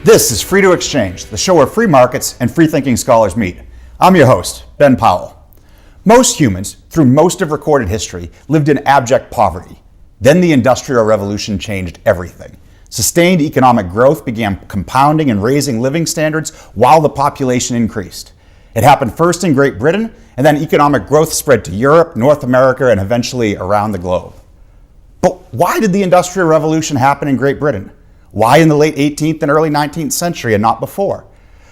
This is Free to Exchange, the show where free markets and free-thinking scholars meet. I'm your host, Ben Powell. Most humans, through most of recorded history, lived in abject poverty. Then the Industrial Revolution changed everything. Sustained economic growth began compounding and raising living standards while the population increased. It happened first in Great Britain, and then economic growth spread to Europe, North America, and eventually around the globe. But why did the Industrial Revolution happen in Great Britain? Why in the late 18th and early 19th century and not before?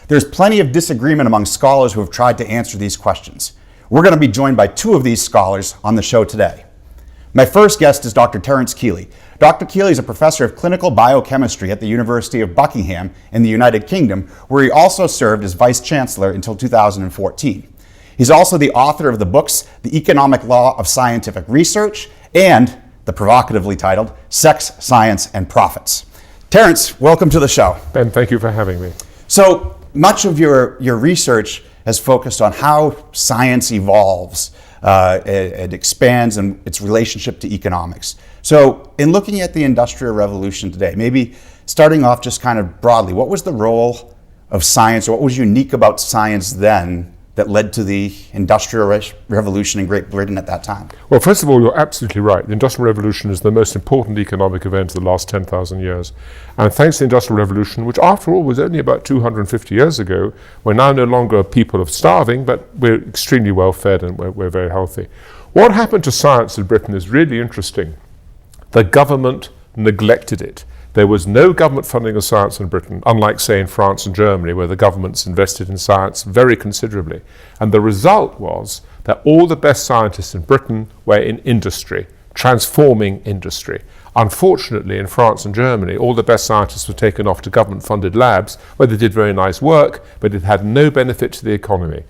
There's plenty of disagreement among scholars who have tried to answer these questions. We're going to be joined by two of these scholars on the show today. My first guest is Dr. Terrence Keeley. Dr. Keeley is a professor of clinical biochemistry at the University of Buckingham in the United Kingdom, where he also served as vice chancellor until 2014. He's also the author of the books The Economic Law of Scientific Research and the provocatively titled Sex, Science, and Profits. Terrence, welcome to the show. Ben, thank you for having me. So much of your research has focused on how science evolves and expands in its relationship to economics. So in looking at the Industrial Revolution today, maybe starting off just kind of broadly, what was the role of science, or what was unique about science then that led to the Industrial Revolution in Great Britain at that time? Well, first of all, you're absolutely right. The Industrial Revolution is the most important economic event of the last 10,000 years. And thanks to the Industrial Revolution, which after all was only about 250 years ago, we're now no longer a people of starving, but we're extremely well fed and we're very healthy. What happened to science in Britain is really interesting. The government neglected it. There was no government funding of science in Britain, unlike, say, in France and Germany, where the governments invested in science very considerably. And the result was that all the best scientists in Britain were in industry, transforming industry. Unfortunately, in France and Germany, all the best scientists were taken off to government-funded labs, where they did very nice work, but it had no benefit to the economy.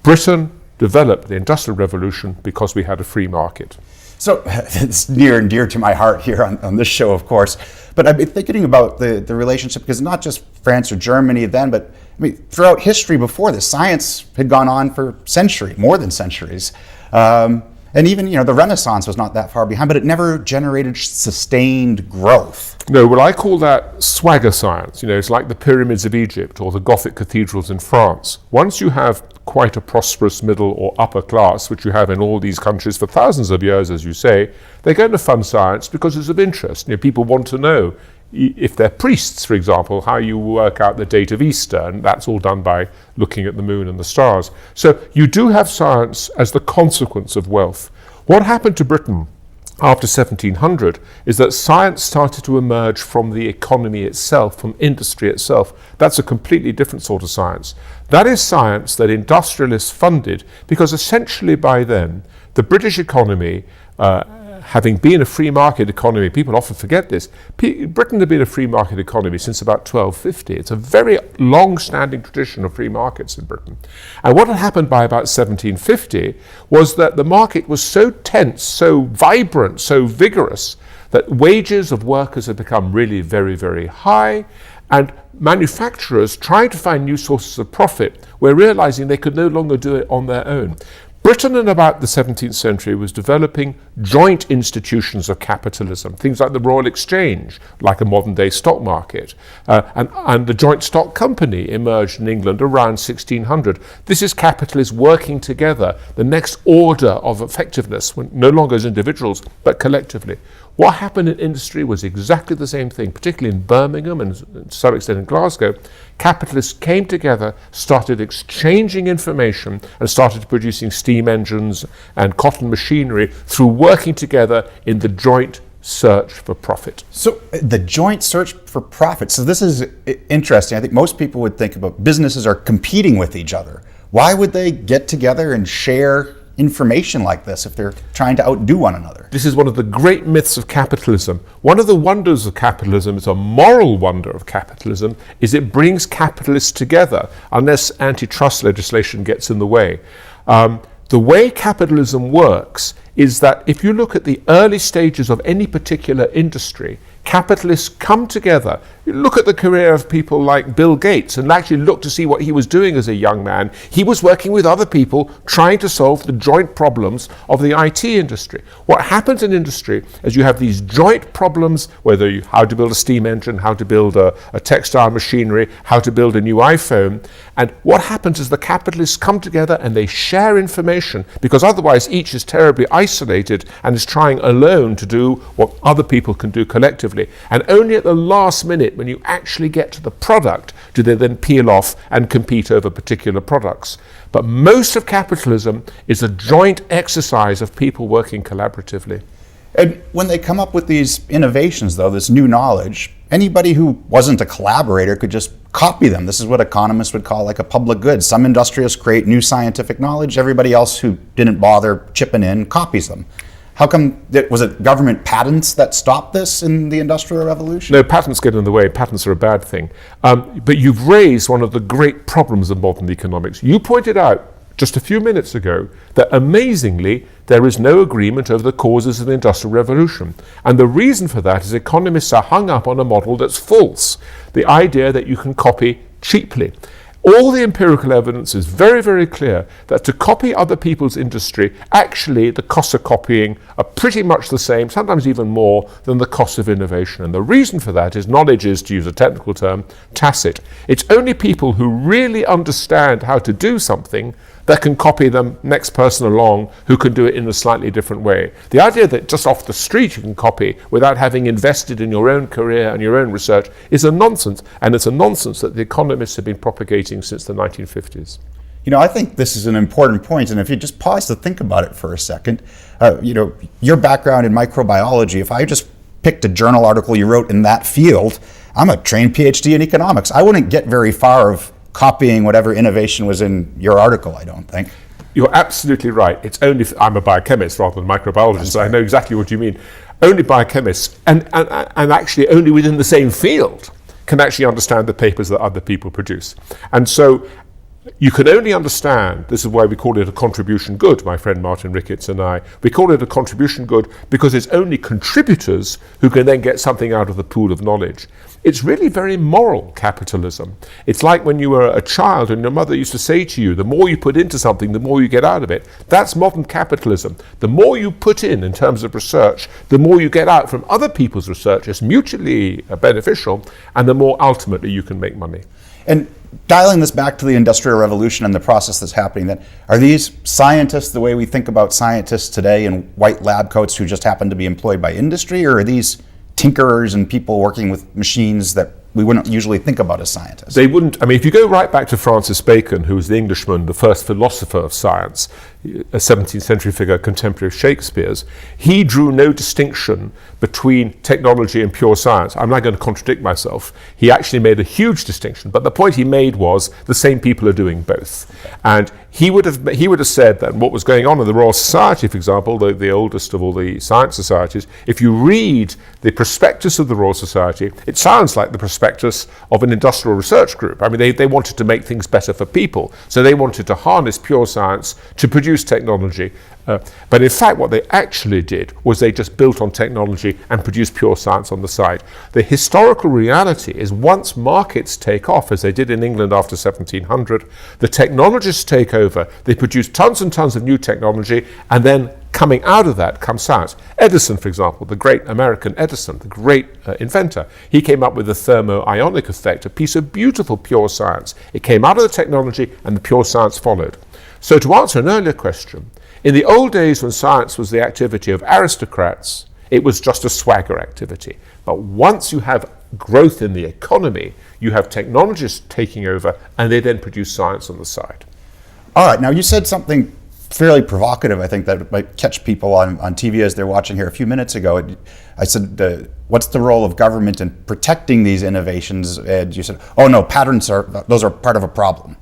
Britain developed the Industrial Revolution because we had a free market. So it's near and dear to my heart here on this show, of course. But I've been thinking about the relationship, because not just France or Germany then, but I mean, throughout history before this, science had gone on for centuries, more than centuries. And even, the Renaissance was not that far behind, but it never generated sustained growth. No, well, I call that swagger science. It's like the pyramids of Egypt or the Gothic cathedrals in France. Once you have quite a prosperous middle or upper class, which you have in all these countries for thousands of years, as you say, they're going to fund science because it's of interest. People want to know, if they're priests, for example, how you work out the date of Easter, and that's all done by looking at the moon and the stars. So you do have science as the consequence of wealth. What happened to Britain after 1700 is that science started to emerge from the economy itself, from industry itself. That's a completely different sort of science. That is science that industrialists funded, because essentially by then, the British economy, having been a free market economy, people often forget this, Britain had been a free market economy since about 1250. It's a very long-standing tradition of free markets in Britain. And what had happened by about 1750 was that the market was so tense, so vibrant, so vigorous, that wages of workers had become really very, very high, and manufacturers trying to find new sources of profit were realizing they could no longer do it on their own. Britain in about the 17th century was developing joint institutions of capitalism, things like the Royal Exchange, like a modern-day stock market, and the joint stock company emerged in England around 1600. This is capitalists working together, the next order of effectiveness, no longer as individuals, but collectively. What happened in industry was exactly the same thing, particularly in Birmingham and to some extent in Glasgow. Capitalists came together, started exchanging information, and started producing steam engines and cotton machinery through working together in the joint search for profit. So the joint search for profit. So this is interesting. I think most people would think about businesses are competing with each other. Why would they get together and share information like this if they're trying to outdo one another? This is one of the great myths of capitalism. One of the wonders of capitalism, is a moral wonder of capitalism, is it brings capitalists together, unless antitrust legislation gets in the way. The way capitalism works is that if you look at the early stages of any particular industry, Capitalists come together. You look at the career of people like Bill Gates and actually look to see what he was doing as a young man. He was working with other people trying to solve the joint problems of the IT industry. What happens in industry is you have these joint problems, whether how to build a steam engine, how to build a textile machinery, how to build a new iPhone. And what happens is the capitalists come together and they share information, because otherwise each is terribly isolated and is trying alone to do what other people can do collectively. And only at the last minute, when you actually get to the product, do they then peel off and compete over particular products. But most of capitalism is a joint exercise of people working collaboratively. And when they come up with these innovations, though, this new knowledge, anybody who wasn't a collaborator could just copy them. This is what economists would call like a public good. Some industrialists create new scientific knowledge. Everybody else who didn't bother chipping in copies them. How come, was it government patents that stopped this in the Industrial Revolution? No, patents get in the way. Patents are a bad thing. But you've raised one of the great problems of modern economics. You pointed out just a few minutes ago that amazingly there is no agreement over the causes of the Industrial Revolution. And the reason for that is economists are hung up on a model that's false. The idea that you can copy cheaply. All the empirical evidence is very, very clear that to copy other people's industry, actually the costs of copying are pretty much the same, sometimes even more, than the cost of innovation. And the reason for that is knowledge is, to use a technical term, tacit. It's only people who really understand how to do something that can copy the next person along who can do it in a slightly different way. The idea that just off the street you can copy without having invested in your own career and your own research is a nonsense, and it's a nonsense that the economists have been propagating since the 1950s. You know, I think this is an important point, and if you just pause to think about it for a second, your background in microbiology, if I just picked a journal article you wrote in that field, I'm a trained Ph.D. in economics. I wouldn't get very far of copying whatever innovation was in your article, I don't think. You're absolutely right. It's only, I'm a biochemist rather than a microbiologist, so I know exactly what you mean. Only biochemists, and actually only within the same field, can actually understand the papers that other people produce. And so you can only understand, this is why we call it a contribution good, my friend Martin Ricketts and I. We call it a contribution good because it's only contributors who can then get something out of the pool of knowledge. It's really very moral capitalism. It's like when you were a child and your mother used to say to you, the more you put into something, the more you get out of it. That's modern capitalism. The more you put in terms of research, the more you get out from other people's research. It's mutually beneficial, and the more ultimately you can make money. And dialing this back to the Industrial Revolution and the process that's happening, then, are these scientists the way we think about scientists today in white lab coats who just happen to be employed by industry, or are these tinkerers and people working with machines that we wouldn't usually think about as scientists? They wouldn't. I mean, if you go right back to Francis Bacon, who was the Englishman, the first philosopher of science, a 17th century figure, contemporary of Shakespeare's, he drew no distinction between technology and pure science. I'm not going to contradict myself. He actually made a huge distinction, but the point he made was the same people are doing both. And he would have said that what was going on in the Royal Society, for example, the oldest of all the science societies, if you read the prospectus of the Royal Society, it sounds like the prospectus of an industrial research group. I mean, they wanted to make things better for people, so they wanted to harness pure science to produce technology. But in fact, what they actually did was they just built on technology and produced pure science on the side. The historical reality is once markets take off, as they did in England after 1700, the technologists take over, they produce tons and tons of new technology, and then coming out of that comes science. Edison, for example, the great American Edison, the great inventor, he came up with the thermo-ionic effect, a piece of beautiful pure science. It came out of the technology and the pure science followed. So to answer an earlier question, in the old days when science was the activity of aristocrats, it was just a swagger activity. But once you have growth in the economy, you have technologists taking over, and they then produce science on the side. All right, now you said something fairly provocative, I think, that might catch people on TV as they're watching here a few minutes ago. I said, what's the role of government in protecting these innovations? And you said, oh no, those are part of a problem.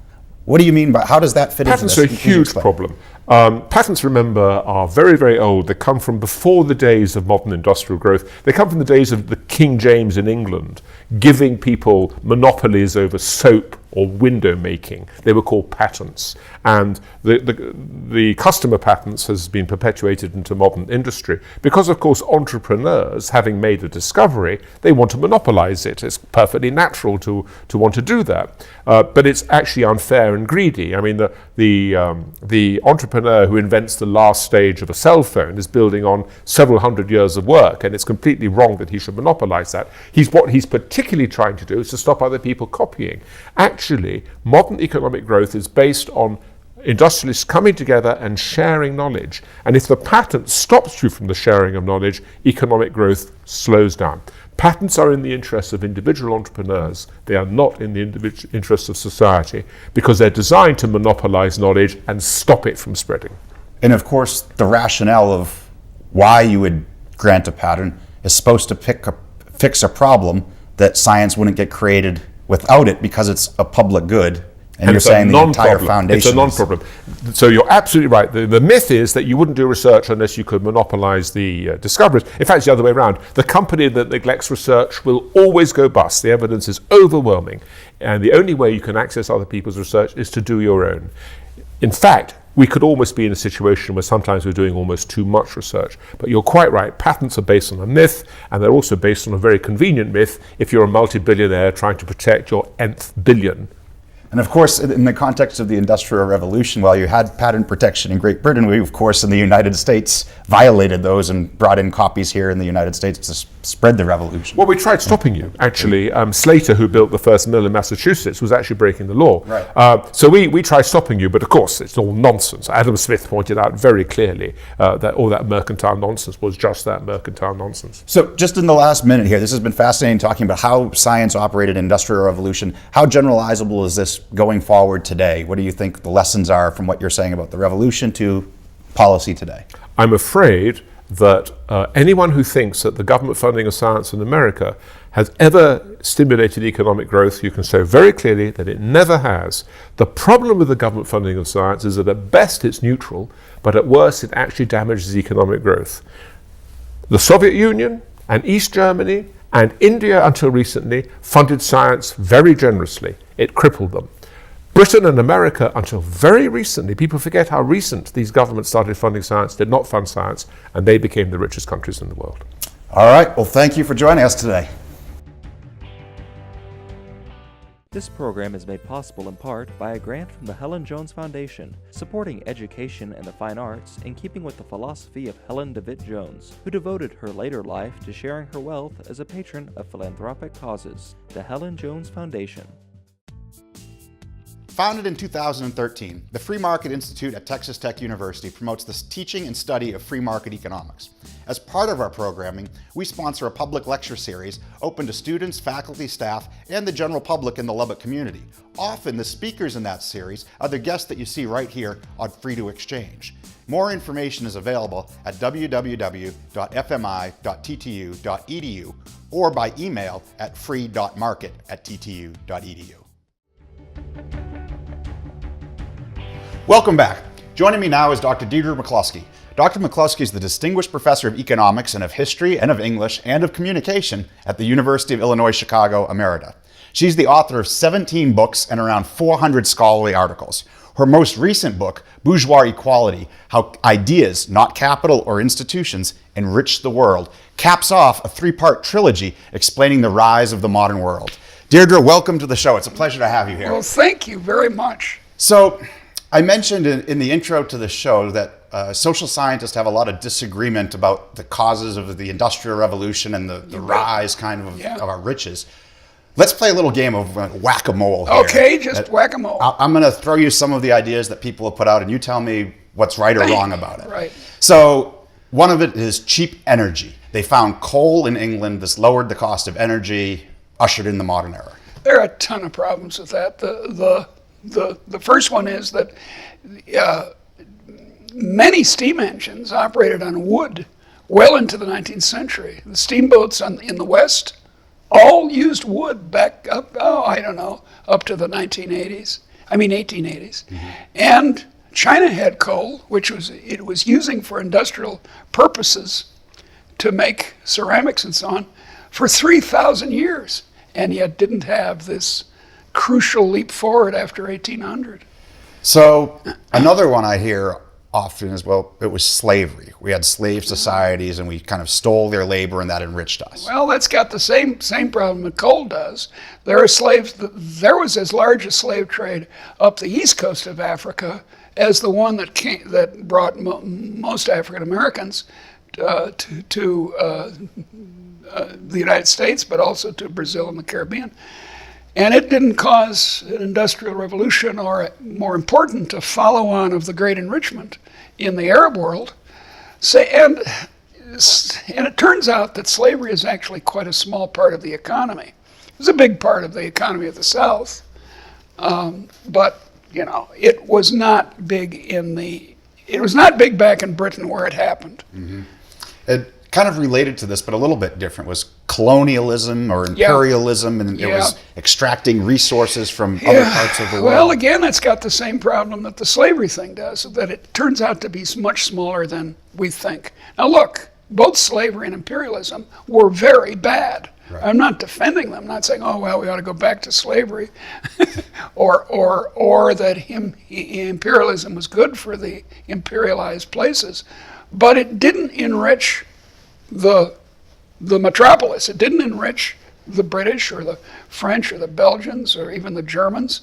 What do you mean by, how does that fit into this? Patents are a huge problem. Patents, remember, are very, very old. They come from before the days of modern industrial growth. They come from the days of the King James in England, giving people monopolies over soap or window making. They were called patents. And the customer patents has been perpetuated into modern industry because, of course, entrepreneurs, having made a discovery, they want to monopolize it. It's perfectly natural to want to do that. But it's actually unfair and greedy. I mean, the entrepreneur who invents the last stage of a cell phone is building on several hundred years of work, and it's completely wrong that he should monopolize that. What he's particularly trying to do is to stop other people copying. Actually, modern economic growth is based on industrialists coming together and sharing knowledge. And if the patent stops you from the sharing of knowledge, economic growth slows down. Patents are in the interests of individual entrepreneurs. They are not in the interests of society because they're designed to monopolize knowledge and stop it from spreading. And of course, the rationale of why you would grant a patent is supposed to fix a problem that science wouldn't get created without it because it's a public good. And you're saying the entire foundation. It's a non-problem. So you're absolutely right. The myth is that you wouldn't do research unless you could monopolize the discoveries. In fact, it's the other way around. The company that neglects research will always go bust. The evidence is overwhelming. And the only way you can access other people's research is to do your own. In fact, we could almost be in a situation where sometimes we're doing almost too much research. But you're quite right. Patents are based on a myth, and they're also based on a very convenient myth if you're a multi-billionaire trying to protect your nth billion. And of course, in the context of the Industrial Revolution, while you had patent protection in Great Britain, we, of course, in the United States, violated those and brought in copies here in the United States to spread the revolution. Well, we tried stopping you, actually. Slater, who built the first mill in Massachusetts, was actually breaking the law. Right. So we tried stopping you, but of course, it's all nonsense. Adam Smith pointed out very clearly that all that mercantile nonsense was just that, mercantile nonsense. So just in the last minute here, this has been fascinating talking about how science operated in the Industrial Revolution. How generalizable is this going forward today? What do you think the lessons are from what you're saying about the revolution to policy today? I'm afraid that anyone who thinks that the government funding of science in America has ever stimulated economic growth, you can say very clearly that it never has. The problem with the government funding of science is that at best it's neutral, but at worst it actually damages economic growth. The Soviet Union and East Germany and India until recently funded science very generously. It crippled them. Britain and America, until very recently, people forget how recent these governments started funding science, did not fund science, and they became the richest countries in the world. All right. Well, thank you for joining us today. This program is made possible in part by a grant from the Helen Jones Foundation, supporting education and the fine arts in keeping with the philosophy of Helen DeVitt Jones, who devoted her later life to sharing her wealth as a patron of philanthropic causes. The Helen Jones Foundation. Founded in 2013, the Free Market Institute at Texas Tech University promotes the teaching and study of free market economics. As part of our programming, we sponsor a public lecture series open to students, faculty, staff, and the general public in the Lubbock community. Often, the speakers in that series are the guests that you see right here on Free to Exchange. More information is available at www.fmi.ttu.edu or by email at free.market@ttu.edu. Welcome back. Joining me now is Dr. Diedre Mccluskey. Dr. Mccloskey is the Distinguished Professor of Economics and of History and of English and of Communication at the University of Illinois Chicago, Emerita. She's the author of 17 books and around 400 scholarly articles. Her most recent book, Bourgeois Equality: How Ideas, Not Capital or Institutions, Enrich the World, caps off a three-part trilogy explaining the rise of the modern world. Deirdre, welcome to the show. It's a pleasure to have you here. Well, thank you very much. So, I mentioned in the intro to the show that social scientists have a lot of disagreement about the causes of the Industrial Revolution and the rise kind of our riches. Let's play a little game of whack-a-mole here. Okay, just whack-a-mole. I'm going to throw you some of the ideas that people have put out, and you tell me what's right or wrong about it. Right. So one of it is cheap energy. They found coal in England. This lowered the cost of energy, ushered in the modern era. There are a ton of problems with that. The first one is that many steam engines operated on wood well into the 19th century. The steamboats in the West all used wood back up, up to the 1880s. Mm-hmm. And China had coal, which it was using for industrial purposes to make ceramics and so on for 3,000 years, and yet didn't have this crucial leap forward after 1800. So another one I hear often is, well, it was slavery. We had slave societies and we kind of stole their labor and that enriched us. Well, that's got the same problem that coal does. There are slaves. There was as large a slave trade up the east coast of Africa as the one that brought most African Americans to the United States, but also to Brazil and the Caribbean. And it didn't cause an industrial revolution or, more important, a follow-on of the great enrichment in the Arab world. And it turns out that slavery is actually quite a small part of the economy. It was a big part of the economy of the South, but it was not big back in Britain where it happened. Mm-hmm. It kind of related to this, but a little bit different, was colonialism or imperialism, and it was extracting resources from other parts of the world. Well, again, it's got the same problem that the slavery thing does, that it turns out to be much smaller than we think. Now look, both slavery and imperialism were very bad. Right. I'm not defending them, I'm not saying, oh, well, we ought to go back to slavery, or that imperialism was good for the imperialized places, but it didn't enrich the metropolis. It didn't enrich the British or the French or the Belgians or even the Germans,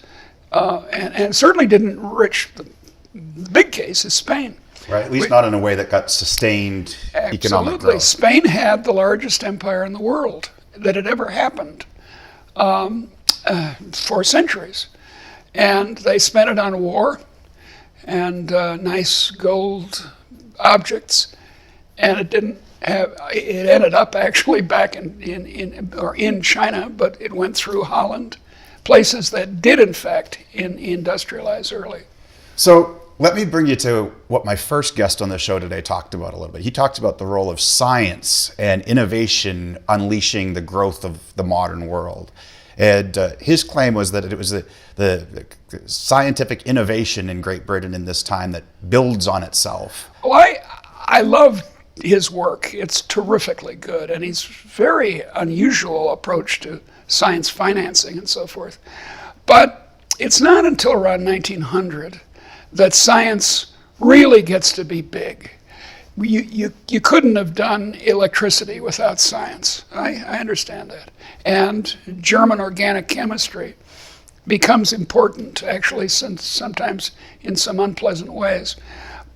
and certainly didn't enrich the big case is Spain. Right, at least not in a way that got sustained economic growth. Spain had the largest empire in the world that had ever happened for centuries. And they spent it on war and nice gold objects, and it didn't have. It ended up actually back in China, but it went through Holland, places that did in fact industrialize early. So let me bring you to what my first guest on the show today talked about a little bit. He talked about the role of science and innovation unleashing the growth of the modern world. And his claim was that it was the scientific innovation in Great Britain in this time that builds on itself. Well, I love his work. It's terrifically good, and he's very unusual approach to science financing and so forth. But it's not until around 1900 that science really gets to be big. You couldn't have done electricity without science. I understand that. And German organic chemistry becomes important, actually, sometimes in some unpleasant ways.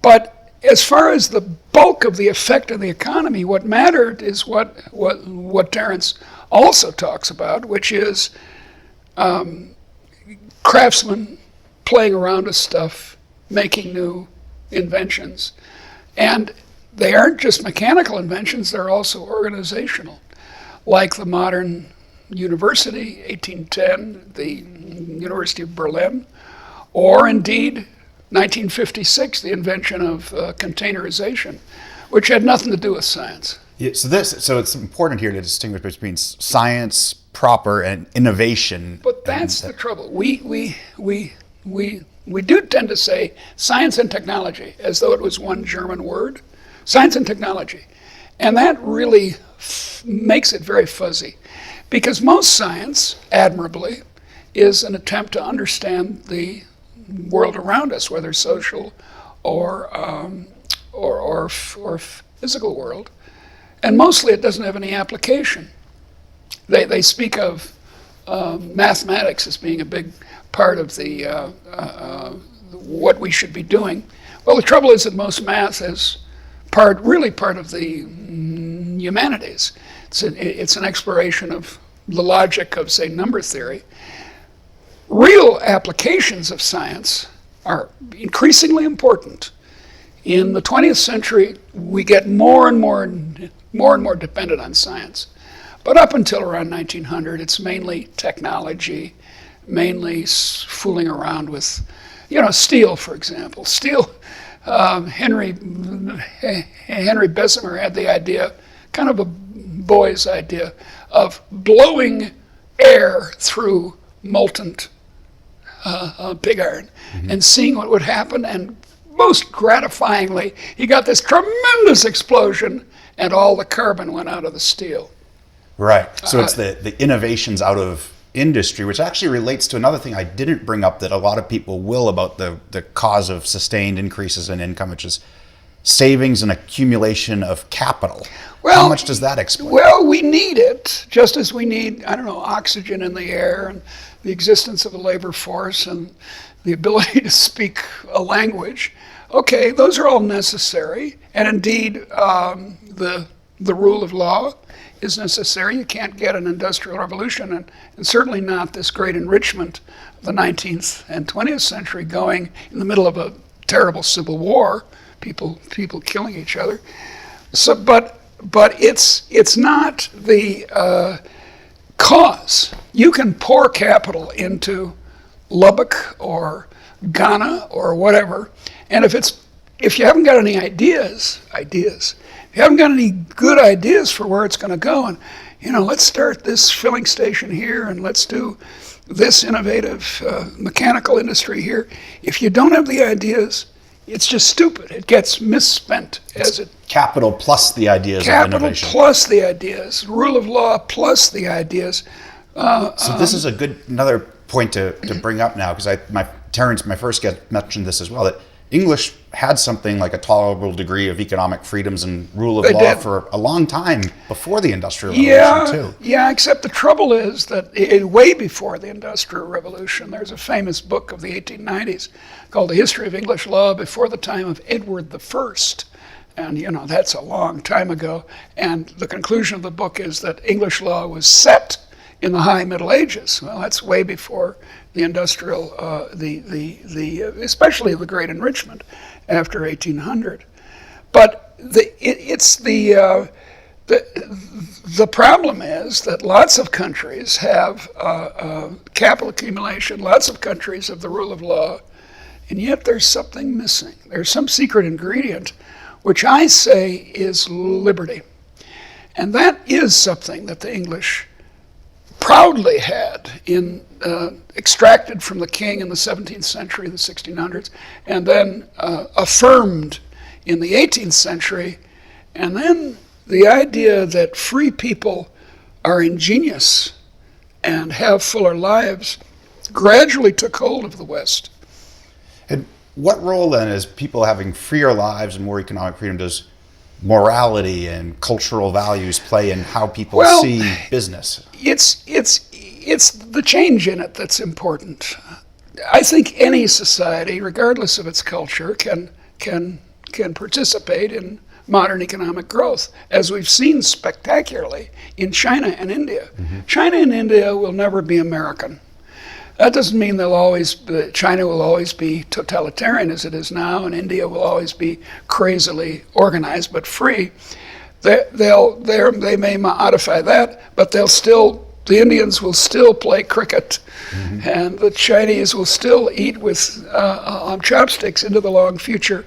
But as far as the bulk of the effect of the economy, what mattered is what Terence also talks about, which is craftsmen playing around with stuff, making new inventions. And they aren't just mechanical inventions, they're also organizational. Like the modern university, 1810, the University of Berlin, or indeed 1956, the invention of containerization, which had nothing to do with science. Yeah, so it's important here to distinguish between science proper and innovation. But that's the trouble. We do tend to say science and technology as though it was one German word. Science and technology. And that really makes it very fuzzy. Because most science, admirably, is an attempt to understand the world around us, whether social or physical world. And mostly it doesn't have any application. They speak of mathematics as being a big part of the what we should be doing. Well, the trouble is that most math is really part of the humanities. It's an exploration of the logic of, say, number theory. Real applications of science are increasingly important. In the 20th century, we get more and more dependent on science. But up until around 1900, it's mainly technology, mainly fooling around with, steel, for example. Steel, Henry Bessemer had the idea, kind of a boy's idea, of blowing air through molten pig iron and seeing what would happen. And most gratifyingly, he got this tremendous explosion and all the carbon went out of the steel. Right. So it's the innovations out of industry, which actually relates to another thing I didn't bring up that a lot of people will about the cause of sustained increases in income, which is savings and accumulation of capital. Well, how much does that explain? Well, we need it, just as we need, oxygen in the air and the existence of a labor force and the ability to speak a language. Okay, those are all necessary, and indeed the rule of law is necessary. You can't get an industrial revolution, and certainly not this great enrichment of the 19th and 20th century going in the middle of a terrible civil war, people killing each other. So, but it's not the cause. You can pour capital into Lubbock or Ghana or whatever, and if you haven't got any ideas, if you haven't got any good ideas for where it's going to go, and let's start this filling station here, and let's do this innovative mechanical industry here. If you don't have the ideas, it's just stupid. It gets misspent capital plus the ideas of innovation. Capital plus the ideas, rule of law plus the ideas. So this is another point to bring up now, because Terence, my first guest, mentioned this as well, that English had something like a tolerable degree of economic freedoms and rule of law for a long time before the Industrial Revolution, too. Yeah, except the trouble is that way before the Industrial Revolution, there's a famous book of the 1890s called The History of English Law Before the Time of Edward I. And, that's a long time ago. And the conclusion of the book is that English law was set in the High Middle Ages. Well, that's way before the industrial, especially the Great Enrichment after 1800. But the problem is that lots of countries have capital accumulation, lots of countries have the rule of law, and yet there's something missing. There's some secret ingredient, which I say is liberty. And that is something that the English proudly had extracted from the king in the 17th century, the 1600s, and then affirmed in the 18th century. And then the idea that free people are ingenious and have fuller lives gradually took hold of the West. And what role then, as people having freer lives and more economic freedom, does morality and cultural values play in how people see business? It's the change in it that's important. I think any society, regardless of its culture, can participate in modern economic growth, as we've seen spectacularly in China and India. Mm-hmm. China and India will never be American. That doesn't mean China will always be totalitarian as it is now, and India will always be crazily organized but free. They may modify that, but the Indians will still play cricket, mm-hmm. and the Chinese will still eat with on chopsticks into the long future.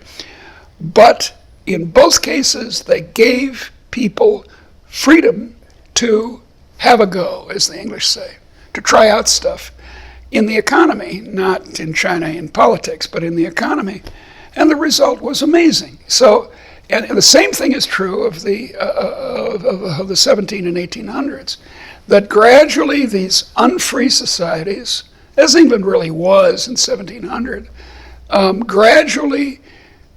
But in both cases, they gave people freedom to have a go, as the English say, to try out stuff. In the economy, not in China in politics, but in the economy, and the result was amazing. So, and the same thing is true of the 17 and 1800s, that gradually these unfree societies, as England really was in 1700, gradually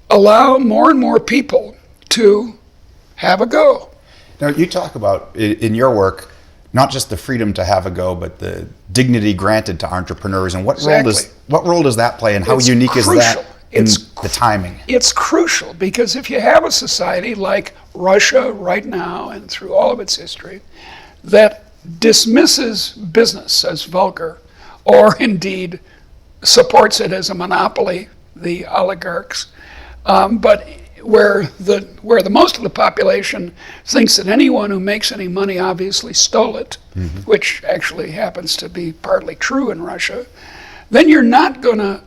allow more and more people to have a go. Now, you talk about in your work not just the freedom to have a go, but the dignity granted to entrepreneurs. And what role does that play, and how unique is that in the timing? It's crucial, because if you have a society like Russia right now and through all of its history that dismisses business as vulgar, or indeed supports it as a monopoly, the oligarchs, but where the most of the population thinks that anyone who makes any money obviously stole it, mm-hmm. which actually happens to be partly true in Russia, then you're not going to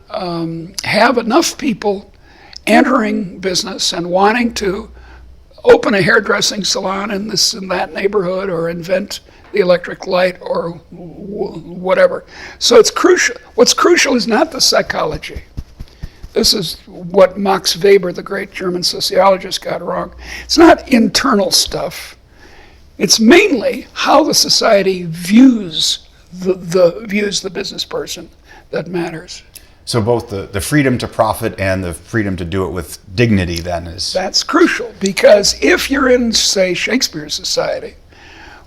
have enough people entering business and wanting to open a hairdressing salon in this and that neighborhood, or invent the electric light, or whatever. So it's crucial. What's crucial is not the psychology. This is what Max Weber, the great German sociologist, got wrong. It's not internal stuff. It's mainly how the society views the views the business person that matters. So both the freedom to profit and the freedom to do it with dignity then is... That's crucial, because if you're in, say, Shakespeare's society,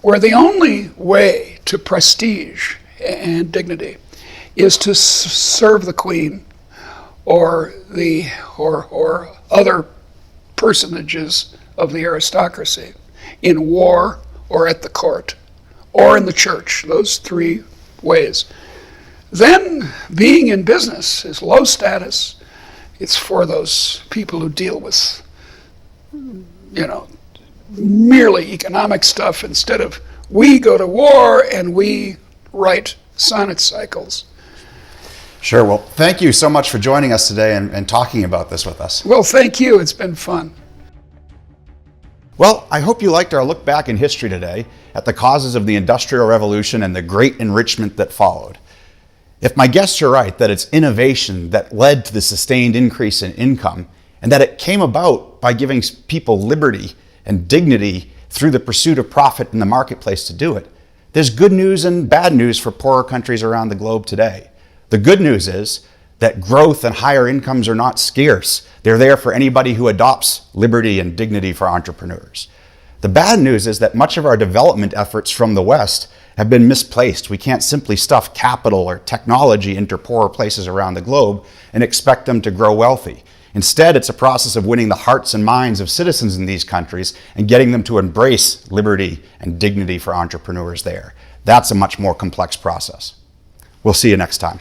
where the only way to prestige and dignity is to serve the queen or other personages of the aristocracy in war or at the court or in the church, those three ways, then being in business is low status. It's for those people who deal with, merely economic stuff instead of we go to war and we write sonnet cycles. Sure. Well, thank you so much for joining us today and talking about this with us. Well, thank you. It's been fun. Well, I hope you liked our look back in history today at the causes of the Industrial Revolution and the great enrichment that followed. If my guests are right that it's innovation that led to the sustained increase in income, and that it came about by giving people liberty and dignity through the pursuit of profit in the marketplace to do it, there's good news and bad news for poorer countries around the globe today. The good news is that growth and higher incomes are not scarce. They're there for anybody who adopts liberty and dignity for entrepreneurs. The bad news is that much of our development efforts from the West have been misplaced. We can't simply stuff capital or technology into poorer places around the globe and expect them to grow wealthy. Instead, it's a process of winning the hearts and minds of citizens in these countries and getting them to embrace liberty and dignity for entrepreneurs there. That's a much more complex process. We'll see you next time.